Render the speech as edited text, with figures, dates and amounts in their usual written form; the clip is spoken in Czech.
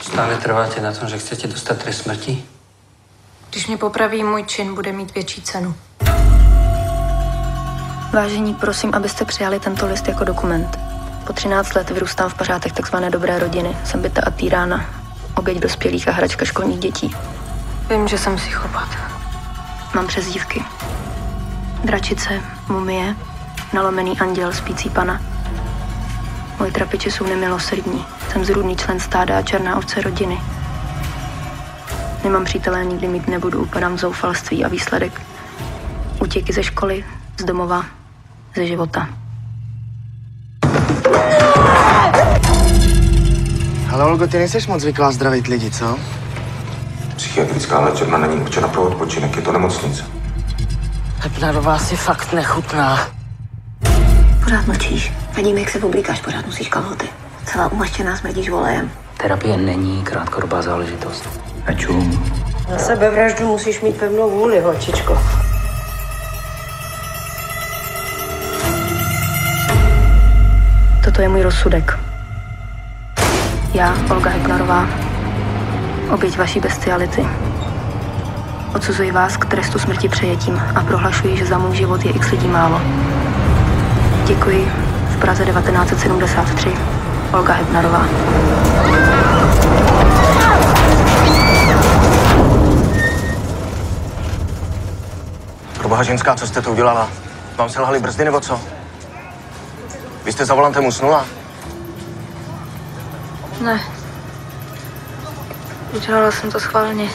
Stále trváte na tom, že chcete dostat trest smrti? Když mě popraví, můj čin bude mít větší cenu. Vážení, prosím, abyste přijali tento list jako dokument. Po 13 let vyrůstám v pařátech takzvané dobré rodiny. Jsem byta a týrána. Oběť dospělých a hračka školních dětí. Vím, že jsem psychopat. Mám přezdívky. Dračice, mumie, nalomený anděl, spící pana. Moje trapiče jsou nemilosrdní. Jsem zrůdný člen stáda a černá ovce rodiny. Nemám přítele, nikdy mít nebudu, upadám v zoufalství a výsledek útěky ze školy, z domova, ze života. Ale Olgo, ty nejseš moc zvyklá zdravit lidi, co? Psychiatrická léčebna není určena pro odpočinek, je to nemocnice. Hepnarová si fakt nechutná. Pořád mlčíš. Vidím, jak se oblíkáš, pořád nosíš kalhoty. Celá umaštěná, smrdíš olejem. Terapie není krátkodobá záležitost. A čum. Na sebevraždu musíš mít pevnou vůli, holčičko. Toto je můj rozsudek. Já, Olga Hepnarová, oběť vaší bestiality. Odsuzuji vás k trestu smrti přejetím a prohlašuji, že za můj život je x lidí málo. Děkuji. V Praze 1973. Olga Hepnarová. Proboha ženská, co jste to udělala? Vám selhaly brzdy nebo co? Vy jste za volantem usnula? Ne. Udělala jsem to schválně.